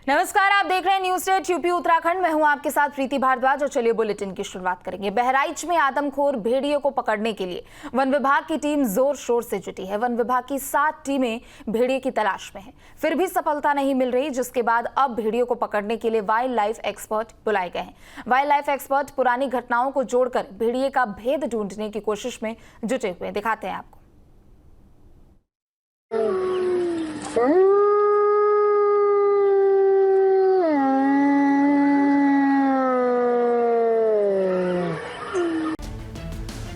नमस्कार, आप देख रहे हैं न्यूज स्टेट यूपी उत्तराखंड। मैं हूं आपके साथ प्रीति भारद्वाज और चलिए बुलेटिन की शुरुआत करेंगे। बहराइच में आदमखोर भेड़ियों को पकड़ने के लिए वन विभाग की टीम जोर शोर से जुटी है। वन विभाग की 7 टीमें भेड़िए की तलाश में हैं, फिर भी सफलता नहीं मिल रही, जिसके बाद अब भेड़ियों को पकड़ने के लिए वाइल्ड लाइफ एक्सपर्ट बुलाए गए हैं। वाइल्ड लाइफ एक्सपर्ट पुरानी घटनाओं को जोड़कर भेड़िए का भेद ढूंढने की कोशिश में जुटे हुए। दिखाते हैं आपको।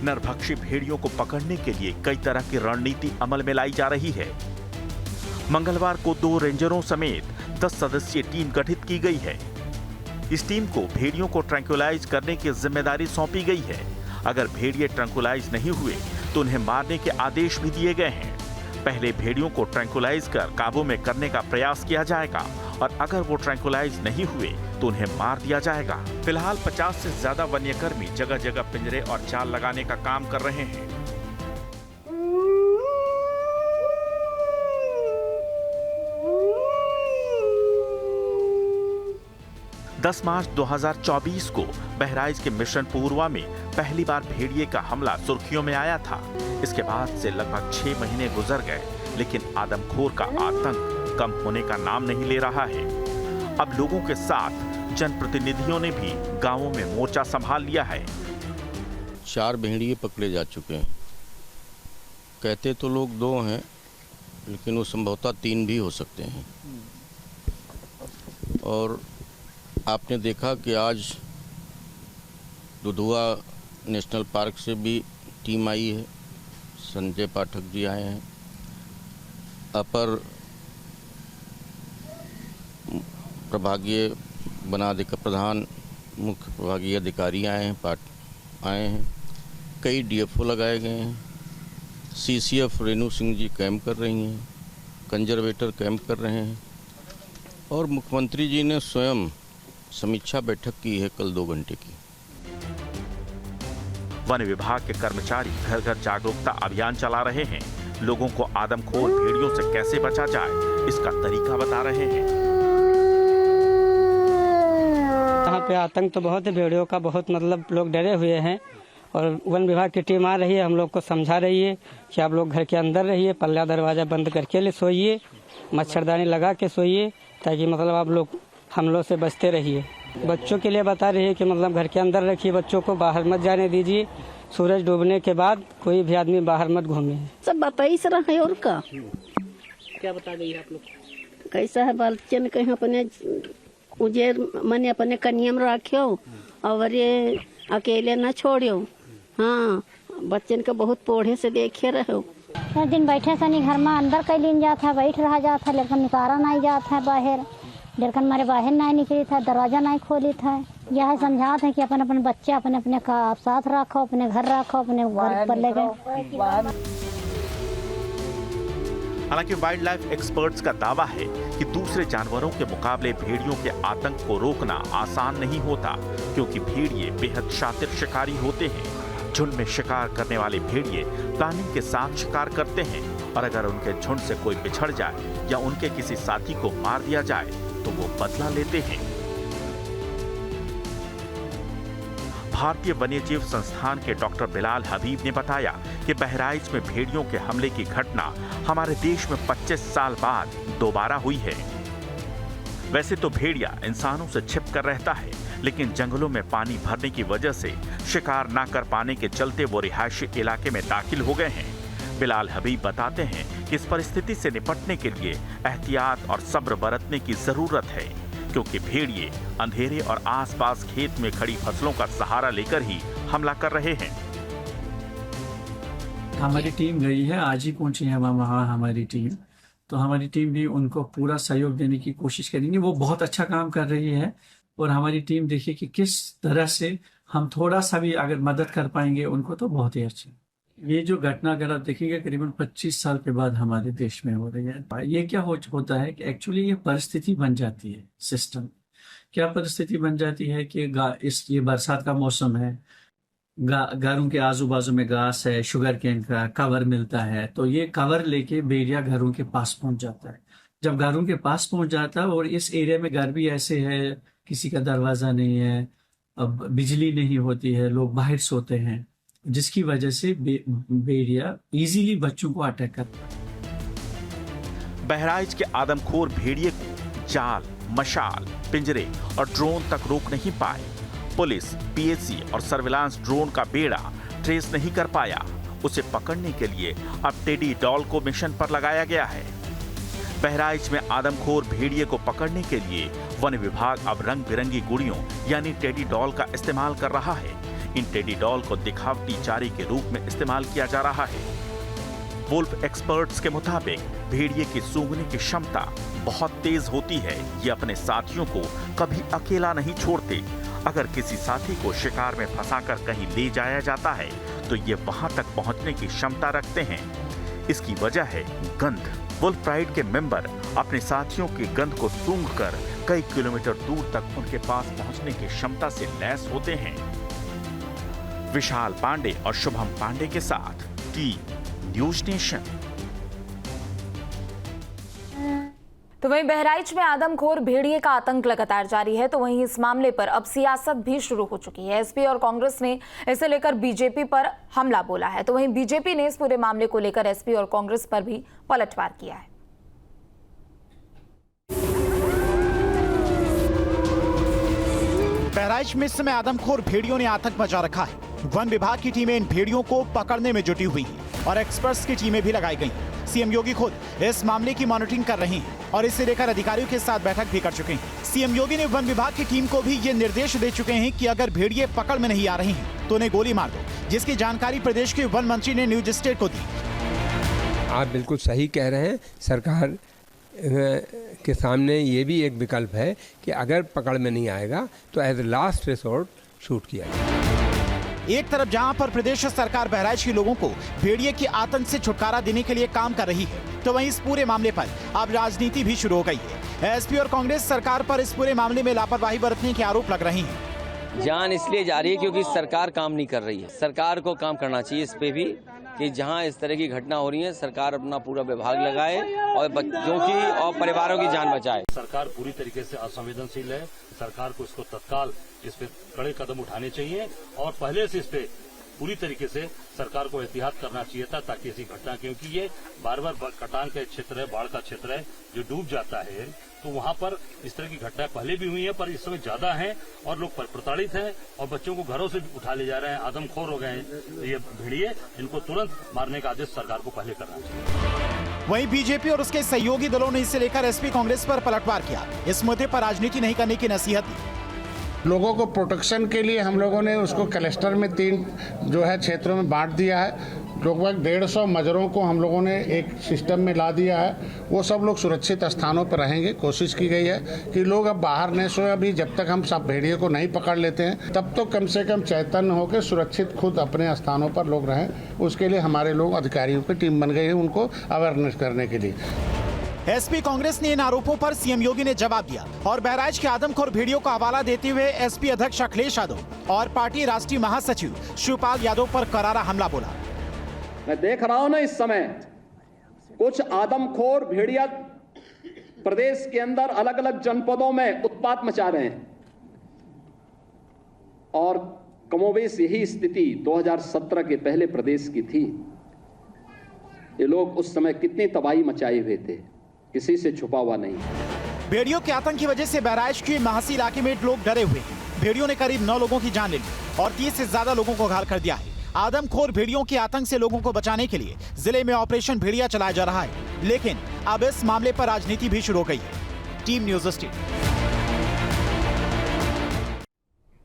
नरभक्षी भेड़ियों को पकड़ने के लिए कई तरह की रणनीति अमल में लाई जा रही है। मंगलवार को 2 रेंजरों समेत 10 सदस्यीय टीम गठित की गई है। इस टीम को भेड़ियों को ट्रैंक्विलाइज करने की जिम्मेदारी सौंपी गई है। अगर भेड़िए ट्रैंक्विलाइज नहीं हुए तो उन्हें मारने के आदेश भी दिए गए हैं। पहले भेड़ियों को ट्रैंक्विलाइज कर काबू में करने का प्रयास किया जाएगा और अगर वो ट्रैंक्विलाइज नहीं हुए तो उन्हें मार दिया जाएगा। फिलहाल 50 से ज्यादा वन्यकर्मी जगह जगह पिंजरे और जाल लगाने का काम कर रहे हैं। दस मार्च 2024 को बहराइच के मिशन पूर्वा में पहली बार भेड़िए का हमला सुर्खियों में आया था। इसके बाद से लगभग 6 महीने गुजर गए, लेकिन आदमखोर का आतंक कम होने का नाम नहीं ले रहा है। अब लोगों के साथ जनप्रतिनिधियों ने भी गांवों में मोर्चा संभाल लिया है। 4 भेड़िए पकड़े जा चुके हैं। कहते तो लोग 2 हैं, लेकिन वो संभवतः 3 भी हो सकते हैं। और आपने देखा कि आज दुधुआ नेशनल पार्क से भी टीम आई है। संजय पाठक जी आए हैं। अपर प्रभागीय प्रधान मुख्य प्रभागीय अधिकारी आए हैं। कई डीएफओ लगाए गए हैं। सीसीएफ रेणु सिंह जी कैंप कर रही हैं। कंजर्वेटर कैंप कर रहे हैं। और मुख्यमंत्री जी ने स्वयं समीक्षा बैठक की है कल 2 घंटे की। वन विभाग के कर्मचारी घर घर जागरूकता अभियान चला रहे हैं। लोगों को आदमखोर भेड़ियों से कैसे बचा जाए, इसका तरीका बता रहे हैं। यहाँ पे आतंक तो बहुत है, भेड़ियों का बहुत लोग डरे हुए हैं और वन विभाग की टीम आ रही है, हम लोग को समझा रही है कि आप लोग घर के अंदर रहिए, पल्ला दरवाजा बंद करके सोइए, मच्छरदानी लगा के सोइए, ताकि आप लोग हमलों से बचते रहिए। बच्चों के लिए बता रही है कि घर के अंदर रखिए, बच्चों को बाहर मत जाने दीजिए। सूरज डूबने के बाद कोई भी आदमी बाहर मत घूमे। सब बताइए रहा है और क्या बता गई आप लोग? कैसा है बच्चन कहीं अपने उजेर मने अपने कन्या में रखियो और ये अकेले न छोड़ियो। हाँ, बच्चन के बहुत पोढ़े से देखे रहो। हर दिन बैठे सनी घर में अंदर कैलिन जाता है, बैठ रहा जाता है, लेकिन निकारा नहीं जाता है बाहर। लेकिन हमारे बाहर नहीं निकली था, दरवाजा नहीं खोली था। यह समझात है कि अपन अपने बच्चे अपने अपने का साथ रखो, अपने घर रखो, अपने घर पर ले गए। हालांकि वाइल्ड लाइफ एक्सपर्ट्स का दावा है कि दूसरे जानवरों के मुकाबले भेड़ियों के आतंक को रोकना आसान नहीं होता, क्योंकि भेड़िए बेहद शातिर शिकारी होते हैं। झुंड में शिकार करने वाले भेड़िए प्लानिंग के साथ शिकार करते हैं और अगर उनके झुंड से कोई बिछड़ जाए या उनके किसी साथी को मार दिया जाए तो वो बदला लेते हैं। भारतीय वन्यजीव संस्थान के डॉक्टर बिलाल हबीब ने बताया कि बहराइच में भेड़ियों के हमले की घटना हमारे देश में 25 साल बाद दोबारा हुई है। वैसे तो भेड़िया इंसानों से छिप कर रहता है, लेकिन जंगलों में पानी भरने की वजह से शिकार न कर पाने के चलते वो रिहायशी इलाके में दाखिल हो गए हैं। बिलाल हबीब बताते हैं कि इस परिस्थिति से निपटने के लिए एहतियात और सब्र बरतने की जरूरत है, क्योंकि भेड़िए अंधेरे और आसपास खेत में खड़ी फसलों का सहारा लेकर ही हमला कर रहे हैं। हमारी टीम गई है, आज ही पहुंची है वहाँ हमारी टीम। तो हमारी टीम भी उनको पूरा सहयोग देने की कोशिश करेंगे। वो बहुत अच्छा काम कर रही है और हमारी टीम देखिए कि किस तरह से हम थोड़ा सा भी अगर मदद कर पाएंगे उनको तो बहुत ही अच्छी। ये जो घटना अगर आप देखेंगे करीबन 25 साल के बाद हमारे देश में हो रही है। ये क्या होता है कि एक्चुअली ये परिस्थिति बन जाती है। सिस्टम क्या परिस्थिति बन जाती है कि ये बरसात का मौसम है, घरों के आजू बाजू में घास है, शुगर केन का कवर मिलता है, तो ये कवर लेके भेड़िया घरों के पास पहुंच जाता है। जब घरों के पास पहुंच जाता है, और इस एरिया में घर भी ऐसे है, किसी का दरवाजा नहीं है, अब बिजली नहीं होती है, लोग बाहर सोते हैं, जिसकी वजह से भेड़िया इजीली बच्चों को अटैक करता है। बहराइच के आदमखोर भेड़िए को जाल, मशाल, पिंजरे और ड्रोन तक रोक नहीं पाए। पुलिस, पीएसी और सर्विलांस ड्रोन का बेड़ा ट्रेस नहीं कर पाया। उसे पकड़ने के लिए अब टेडी डॉल को मिशन पर लगाया गया है। बहराइच में आदमखोर भेड़िए को पकड़ने के लिए वन विभाग अब रंग बिरंगी गुड़ियों यानी टेडी डॉल का इस्तेमाल कर रहा है। इन टेडी डॉल को दिखावटी चारे के रूप में इस्तेमाल किया जा रहा है। वुल्फ एक्सपर्ट्स के मुताबिक भेड़िए की सूंघने की क्षमता बहुत तेज होती है। ये अपने साथियों को कभी अकेला नहीं छोड़ते। अगर किसी साथी को शिकार में फंसाकर कहीं ले जाया जाता है तो ये वहां तक पहुंचने की क्षमता रखते हैं। इसकी वजह है गंध। वुल्फ प्राइड के मेंबर अपने साथियों की गंध को सूंघकर कई किलोमीटर दूर तक उनके पास पहुंचने की क्षमता से लैस होते हैं। विशाल पांडे और शुभम पांडे के साथ टीम न्यूज नेशन। तो वहीं बहराइच में आदमखोर भेड़िए का आतंक लगातार जारी है, तो वहीं इस मामले पर अब सियासत भी शुरू हो चुकी है। एसपी और कांग्रेस ने इसे लेकर बीजेपी पर हमला बोला है, तो वहीं बीजेपी ने इस पूरे मामले को लेकर एसपी और कांग्रेस पर भी पलटवार किया है। बहराइच में इस समय आदमखोर भेड़ियों ने आतंक मचा रखा है। वन विभाग की टीमें इन भेड़ियों को पकड़ने में जुटी हुई है और एक्सपर्ट्स की टीमें भी लगाई गई। सीएम योगी खुद इस मामले की मॉनिटरिंग कर रहे हैं और इसे लेकर अधिकारियों के साथ बैठक भी कर चुके हैं। सीएम योगी ने वन विभाग की टीम को भी ये निर्देश दे चुके हैं कि अगर भेड़िए पकड़ में नहीं आ रहे हैं तो उन्हें गोली मार दो, जिसकी जानकारी प्रदेश के वन मंत्री ने न्यूज स्टेट को दी। आप बिल्कुल सही कह रहे हैं। सरकार के सामने ये भी एक विकल्प है कि अगर पकड़ में नहीं आएगा तो एज लास्ट रिसोर्ट शूट किया जाए। एक तरफ जहां पर प्रदेश सरकार बहराइच के लोगों को भेड़िए के आतंक से छुटकारा देने के लिए काम कर रही है, तो वहीं इस पूरे मामले पर अब राजनीति भी शुरू हो गई है। एसपी और कांग्रेस सरकार पर इस पूरे मामले में लापरवाही बरतने के आरोप लग रहे हैं। जान इसलिए जा रही है क्योंकि सरकार काम नहीं कर रही है। सरकार को काम करना चाहिए इस पे भी कि जहां इस तरह की घटना हो रही है सरकार अपना पूरा विभाग लगाए और बच्चों की और परिवारों की जान बचाए। सरकार पूरी तरीके से असंवेदनशील है। सरकार को इसको तत्काल इस पे कड़े कदम उठाने चाहिए और पहले से इस पे पूरी तरीके से सरकार को एहतियात करना चाहिए था, ताकि ऐसी घटना, क्योंकि ये बार बार कटान का क्षेत्र है, बाढ़ का क्षेत्र है जो डूब जाता है, तो वहां पर इस तरह की घटनाएं पहले भी हुई है पर इस समय ज्यादा हैं और लोग प्रताड़ित हैं और बच्चों को घरों से उठा ले जा रहे हैं। आदमखोर हो गए हैं ये भेड़िए, इनको तुरंत मारने का आदेश सरकार को पहले करना चाहिए। वहीं बीजेपी और उसके सहयोगी दलों ने इसे लेकर एसपी कांग्रेस पर पलटवार किया। इस मुद्दे पर राजनीति नहीं करने की नसीहत दी। लोगों को प्रोटेक्शन के लिए हम लोगों ने उसको क्लस्टर में 3 जो है क्षेत्रों में बांट दिया है। लगभग 150 मजरों को हम लोगों ने एक सिस्टम में ला दिया है। वो सब लोग सुरक्षित स्थानों पर रहेंगे। कोशिश की गई है कि लोग अब बाहर नहीं सोए। अभी जब तक हम सब भेड़िए को नहीं पकड़ लेते हैं तब तो कम से कम चैतन्य होकर सुरक्षित खुद अपने स्थानों पर लोग रहें। उसके लिए हमारे लोग अधिकारियों की टीम बन गई है उनको अवेयरनेस करने के लिए। एसपी कांग्रेस ने इन आरोपों पर सीएम योगी ने जवाब दिया और बहराइच के आदमखोर भेड़ियों का हवाला देते हुए एसपी अध्यक्ष अखिलेश यादव और पार्टी राष्ट्रीय महासचिव शिवपाल यादव पर करारा हमला बोला। मैं देख रहा हूं ना इस समय कुछ आदमखोर भेड़िया प्रदेश के अंदर अलग अलग जनपदों में उत्पात मचा रहे हैं और कमोबेश यही स्थिति 2017 के पहले प्रदेश की थी। ये लोग उस समय कितनी तबाही मचाए हुए थे, किसी से छुपा हुआ नहीं। भेड़ियों के आतंक की वजह से बहराइच के महासी इलाके में लोग डरे हुए हैं। भेड़ियों ने करीब 9 लोगों की जान ले ली और 30 से ज्यादा लोगों को घायल कर दिया है। आदमखोर भेड़ियों के आतंक से लोगों को बचाने के लिए जिले में ऑपरेशन भेड़िया चलाया जा रहा है, लेकिन अब इस मामले पर राजनीति भी शुरू हो गई है। Team news state.